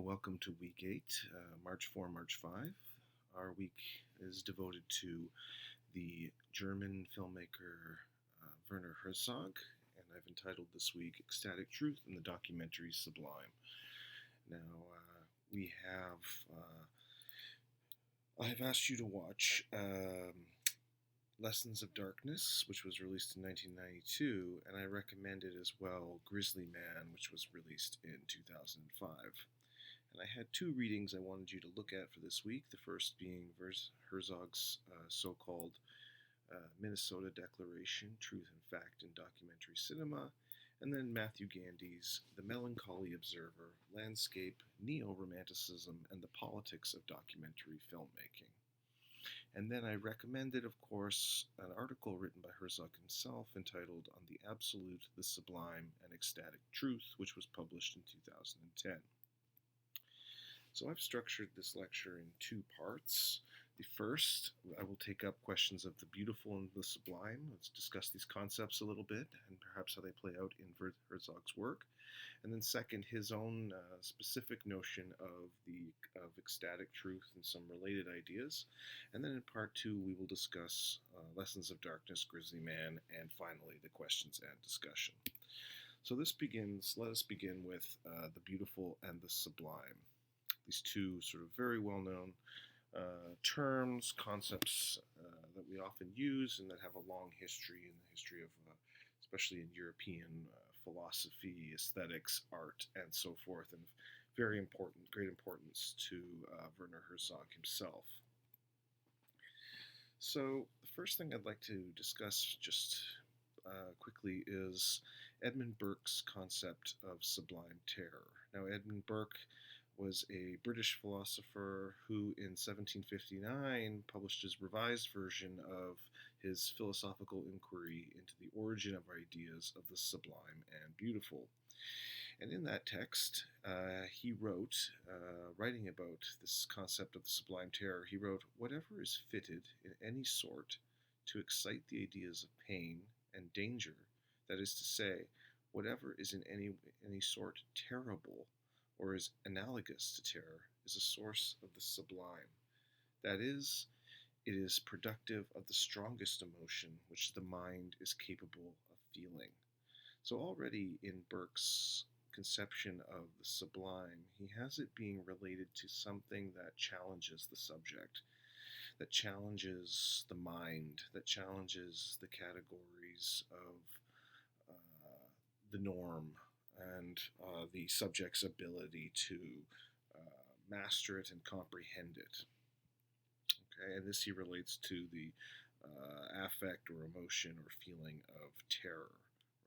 welcome to week 8, March 4, March 5. Our week is devoted to the German filmmaker Werner Herzog, and I've entitled this week Ecstatic Truth and the Documentary Sublime. Now, I have asked you to watch Lessons of Darkness, which was released in 1992, and I recommended as well Grizzly Man, which was released in 2005. And I had two readings I wanted you to look at for this week, the first being Herzog's so-called Minnesota Declaration, Truth and Fact in Documentary Cinema, and then Matthew Gandy's The Melancholy Observer, Landscape, Neo-Romanticism, and the Politics of Documentary Filmmaking. And then I recommended, of course, an article written by Herzog himself entitled On the Absolute, the Sublime, and Ecstatic Truth, which was published in 2010. So I've structured this lecture in two parts. The first, I will take up questions of the beautiful and the sublime. Let's discuss these concepts a little bit and perhaps how they play out in Herzog's work. And then second, his own specific notion of ecstatic truth and some related ideas. And then in part two, we will discuss Lessons of Darkness, Grizzly Man, and finally the questions and discussion. So let us begin with the beautiful and the sublime. These two sort of very well-known terms, concepts that we often use and that have a long history in the history of, especially in European philosophy, aesthetics, art, and so forth, and very important, great importance to Werner Herzog himself. So the first thing I'd like to discuss just quickly is Edmund Burke's concept of sublime terror. Now, Edmund Burke was a British philosopher who in 1759 published his revised version of his philosophical inquiry into the origin of ideas of the sublime and beautiful. And in that text, he wrote, writing about this concept of the sublime terror, he wrote, "Whatever is fitted in any sort to excite the ideas of pain and danger, that is to say, whatever is in any sort terrible, or is analogous to terror, is a source of the sublime. That is, it is productive of the strongest emotion which the mind is capable of feeling." So already in Burke's conception of the sublime, he has it being related to something that challenges the subject, that challenges the mind, that challenges the categories of the norm, and the subject's ability to master it and comprehend it. Okay, and this he relates to the affect or emotion or feeling of terror,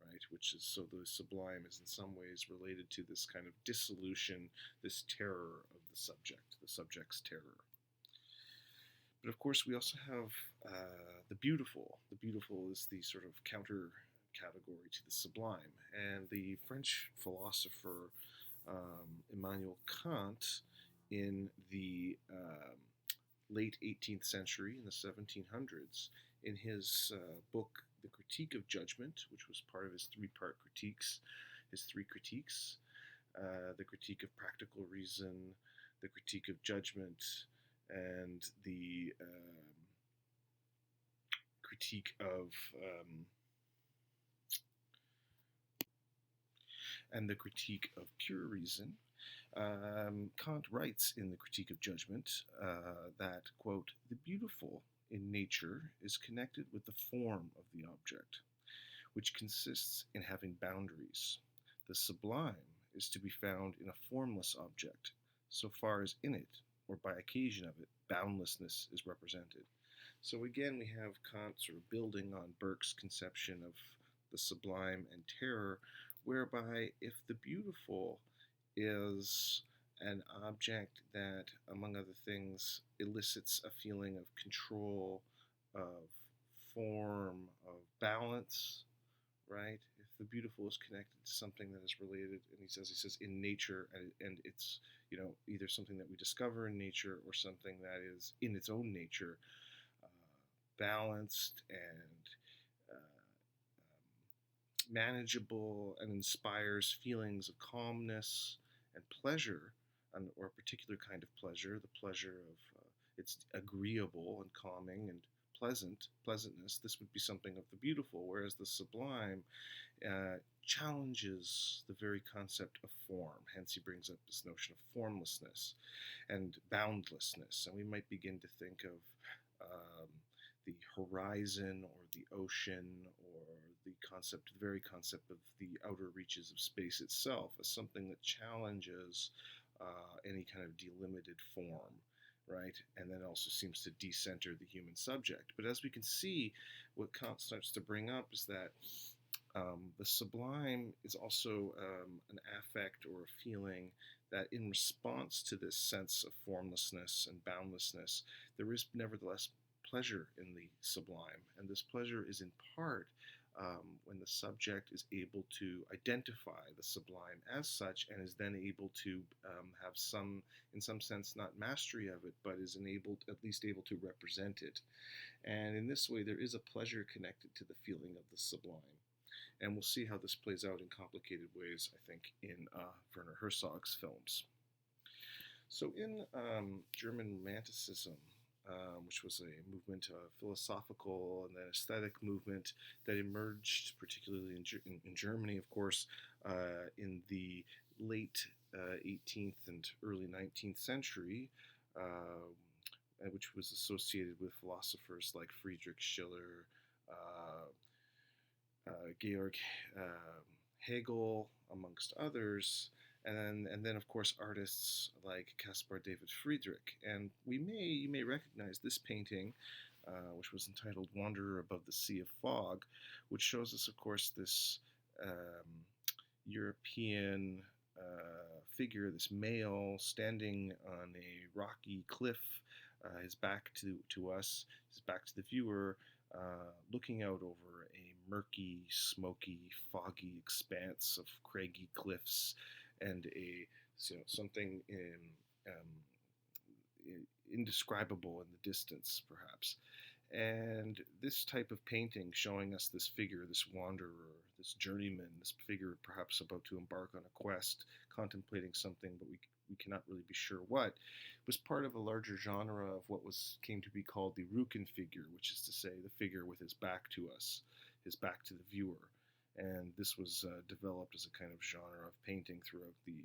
right? Which is, so the sublime is in some ways related to this kind of dissolution, this terror of the subject's terror. But of course, we also have the beautiful. The beautiful is the sort of counter category to the sublime. And the French philosopher Immanuel Kant in the late 18th century, in the 1700s, in his book, The Critique of Judgment, which was part of his three critiques, the critique of practical reason, the critique of judgment, and the critique of pure reason, Kant writes in the Critique of Judgment that, quote, "The beautiful in nature is connected with the form of the object, which consists in having boundaries. The sublime is to be found in a formless object, so far as in it, or by occasion of it, boundlessness is represented." So again, we have Kant sort of building on Burke's conception of the sublime and terror, whereby if the beautiful is an object that, among other things, elicits a feeling of control, of form, of balance, right? If the beautiful is connected to something that is related, and he says in nature, and it's, either something that we discover in nature or something that is in its own nature balanced and manageable and inspires feelings of calmness and pleasure, or a particular kind of pleasure, the pleasure of it's agreeable and calming and pleasantness. This would be something of the beautiful, whereas the sublime challenges the very concept of form. Hence, he brings up this notion of formlessness and boundlessness. And we might begin to think of the horizon or the ocean or the very concept of the outer reaches of space itself as something that challenges any kind of delimited form, right? And then also seems to decenter the human subject. But as we can see, what Kant starts to bring up is that the sublime is also an affect or a feeling that in response to this sense of formlessness and boundlessness, there is nevertheless pleasure in the sublime. And this pleasure is in part when the subject is able to identify the sublime as such and is then able to have some, in some sense, not mastery of it, but is enabled, at least able to represent it. And in this way, there is a pleasure connected to the feeling of the sublime. And we'll see how this plays out in complicated ways, I think, in Werner Herzog's films. So in German Romanticism, which was a movement, philosophical and then aesthetic movement that emerged particularly in Germany, of course, in the late 18th and early 19th century, which was associated with philosophers like Friedrich Schiller, Georg Hegel, amongst others, and then of course artists like Caspar David Friedrich. And you may recognize this painting, which was entitled "Wanderer Above the Sea of Fog," which shows us, of course, this European figure, this male standing on a rocky cliff, his back to us, his back to the viewer, looking out over a murky, smoky, foggy expanse of craggy cliffs and something indescribable in the distance, perhaps. And this type of painting showing us this figure, this wanderer, this journeyman, this figure perhaps about to embark on a quest, contemplating something, but we cannot really be sure what, was part of a larger genre of what came to be called the Rooken Figure, which is to say the figure with his back to us, his back to the viewer. And this was developed as a kind of genre of painting throughout the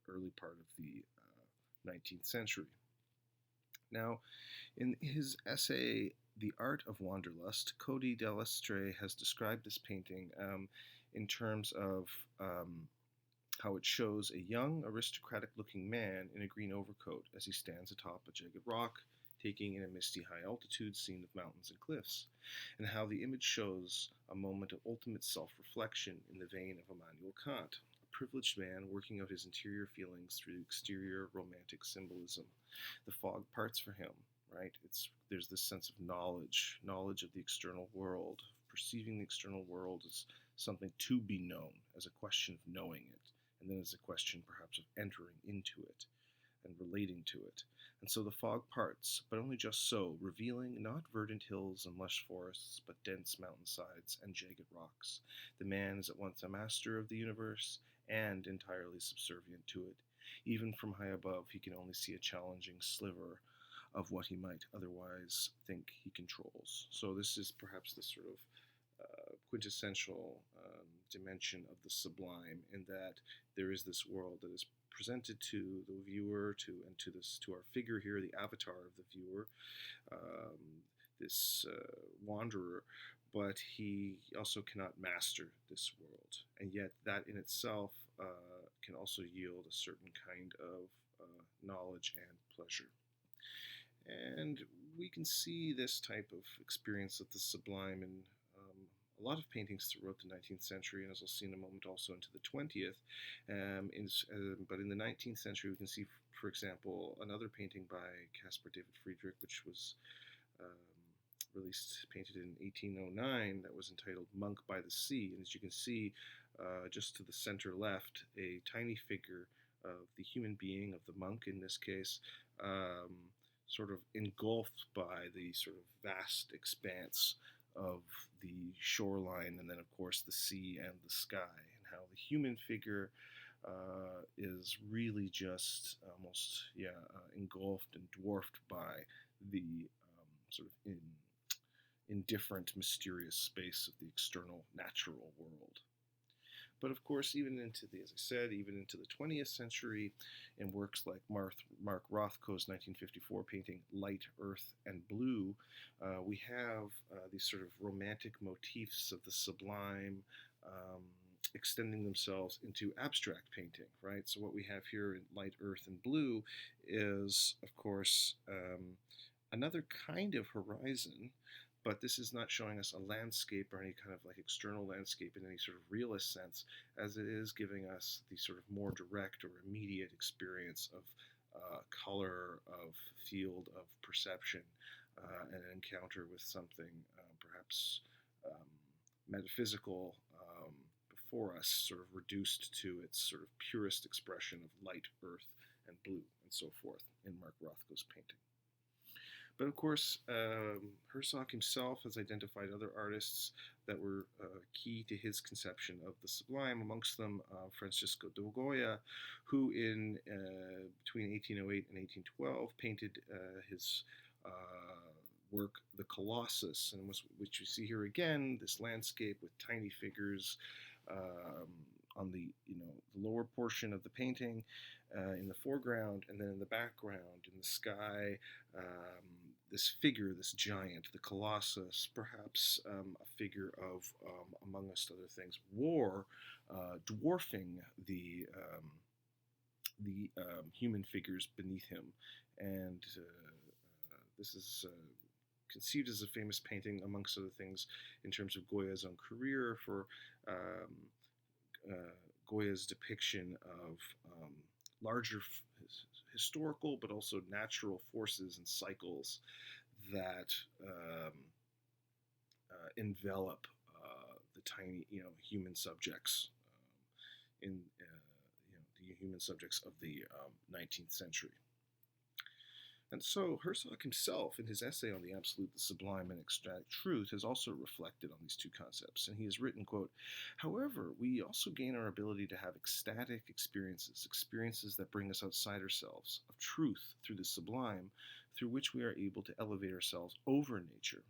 early part of the 19th century. Now, in his essay, The Art of Wanderlust, Cody Delestre has described this painting in terms of how it shows a young, aristocratic-looking man in a green overcoat as he stands atop a jagged rock, taking in a misty high-altitude scene of mountains and cliffs, and how the image shows a moment of ultimate self-reflection in the vein of Immanuel Kant, a privileged man working out his interior feelings through exterior romantic symbolism. The fog parts for him, right? There's this sense of knowledge of the external world, perceiving the external world as something to be known, as a question of knowing it, and then as a question perhaps of entering into it and relating to it. And so the fog parts, but only just so, revealing not verdant hills and lush forests, but dense mountainsides and jagged rocks. The man is at once a master of the universe and entirely subservient to it. Even from high above, he can only see a challenging sliver of what he might otherwise think he controls. So this is perhaps the sort of quintessential dimension of the sublime, in that there is this world that is presented to the viewer, to our figure here, the avatar of the viewer, this wanderer, but he also cannot master this world, and yet that in itself can also yield a certain kind of knowledge and pleasure. And we can see this type of experience of the sublime in a lot of paintings throughout the 19th century, and as I'll see in a moment, also into the 20th. But in the 19th century, we can see, for example, another painting by Caspar David Friedrich, which was painted in 1809, that was entitled Monk by the Sea. And as you can see, just to the center left, a tiny figure of the human being, of the monk in this case, sort of engulfed by the sort of vast expanse of the shoreline, and then of course the sea and the sky, and how the human figure is really just almost, engulfed and dwarfed by the sort of indifferent, mysterious space of the external natural world. But of course, even into the, as I said, even into the 20th century, in works like Mark Rothko's 1954 painting Light, Earth, and Blue, we have these sort of romantic motifs of the sublime extending themselves into abstract painting, right? So what we have here in Light, Earth, and Blue is, of course, another kind of horizon, but this is not showing us a landscape or any kind of like external landscape in any sort of realist sense, as it is giving us the sort of more direct or immediate experience of color, of field, of perception, and an encounter with something perhaps metaphysical before us, sort of reduced to its sort of purest expression of light, earth, and blue, and so forth in Mark Rothko's painting. But of course, Herzog himself has identified other artists that were key to his conception of the sublime, amongst them Francisco de Goya, who in between 1808 and 1812 painted his work, The Colossus, and which you see here again, this landscape with tiny figures on the the lower portion of the painting in the foreground, and then in the background in the sky, this figure, this giant, the Colossus, perhaps a figure of, amongst other things, war, dwarfing the human figures beneath him, and this is conceived as a famous painting, amongst other things, in terms of Goya's own career, for Goya's depiction of larger historical but also natural forces and cycles that envelop the tiny, human subjects in the human subjects of the 19th century. And so Herzog himself, in his essay on the absolute, the sublime, and ecstatic truth, has also reflected on these two concepts. And he has written, quote, "However, we also gain our ability to have ecstatic experiences, experiences that bring us outside ourselves, of truth through the sublime, through which we are able to elevate ourselves over nature."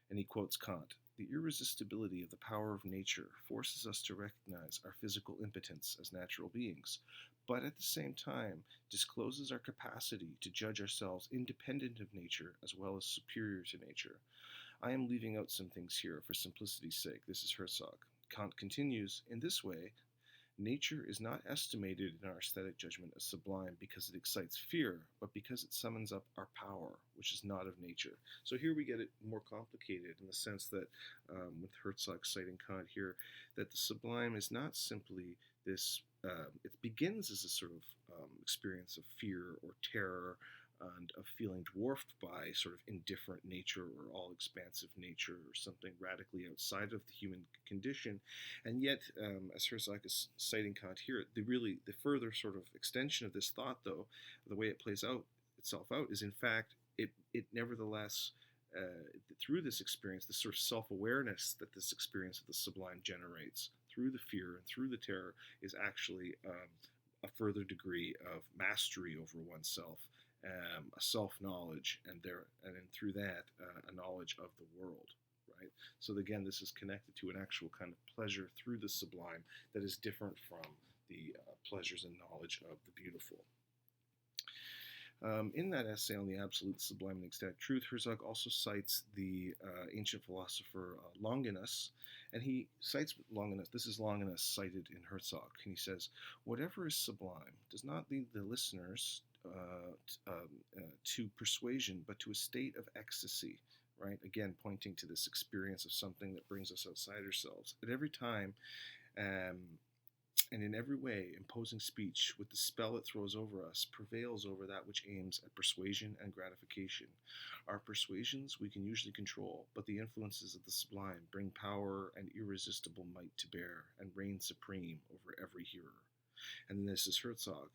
And he quotes Kant, "The irresistibility of the power of nature forces us to recognize our physical impotence as natural beings, but at the same time discloses our capacity to judge ourselves independent of nature as well as superior to nature. I am leaving out some things here for simplicity's sake." This is Herzog. Kant continues, "In this way, nature is not estimated in our aesthetic judgment as sublime because it excites fear, but because it summons up our power, which is not of nature." So here we get it more complicated in the sense that, with Herzog citing Kant here, that the sublime is not simply this, it begins as a sort of experience of fear or terror, and of feeling dwarfed by sort of indifferent nature or all expansive nature or something radically outside of the human condition. And yet, as Herzog is citing Kant here, the further sort of extension of this thought, though, the way it plays itself out, is in fact, it nevertheless, through this experience, this sort of self-awareness that this experience of the sublime generates, through the fear and through the terror, is actually a further degree of mastery over oneself, a self-knowledge, and through that, a knowledge of the world, right? So again, this is connected to an actual kind of pleasure through the sublime that is different from the pleasures and knowledge of the beautiful. In that essay on the absolute, sublime, and ecstatic truth, Herzog also cites the ancient philosopher Longinus, and he cites Longinus. This is Longinus cited in Herzog, and he says, "Whatever is sublime does not lead the listeners to persuasion, but to a state of ecstasy," right? Again, pointing to this experience of something that brings us outside ourselves. At every time, and in every way, imposing speech, with the spell it throws over us, prevails over that which aims at persuasion and gratification. Our persuasions we can usually control, but the influences of the sublime bring power and irresistible might to bear, and reign supreme over every hearer. And this is Herzog.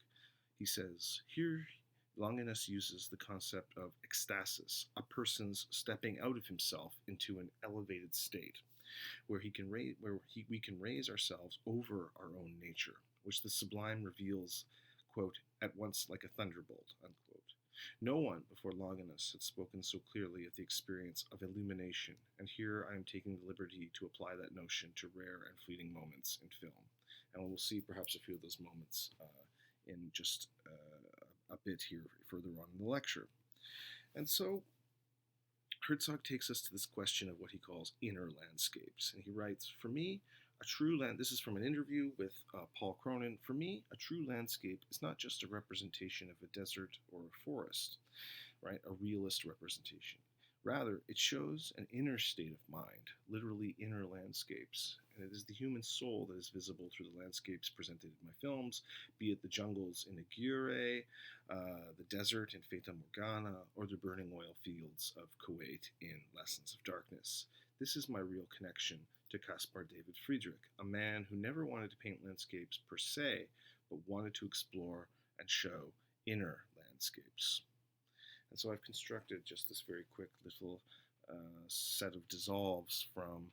He says, here Longinus uses the concept of ecstasis, a person's stepping out of himself into an elevated state, where we can raise ourselves over our own nature, which the sublime reveals, quote, at once like a thunderbolt, unquote. No one before Longinus had spoken so clearly of the experience of illumination, and here I am taking the liberty to apply that notion to rare and fleeting moments in film. And we'll see perhaps a few of those moments in just a bit here further on in the lecture. And so Herzog takes us to this question of what he calls inner landscapes. And he writes, for me, this is from an interview with Paul Cronin. For me, a true landscape is not just a representation of a desert or a forest, right? A realist representation. Rather, it shows an inner state of mind, literally inner landscapes. And it is the human soul that is visible through the landscapes presented in my films, be it the jungles in Aguirre, the desert in Fata Morgana, or the burning oil fields of Kuwait in Lessons of Darkness. This is my real connection to Caspar David Friedrich, a man who never wanted to paint landscapes per se, but wanted to explore and show inner landscapes. And so I've constructed just this very quick little set of dissolves from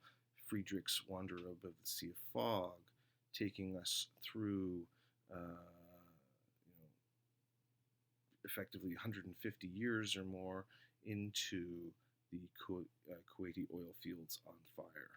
Friedrich's Wanderer Above the Sea of Fog, taking us through effectively 150 years or more into the Kuwaiti oil fields on fire.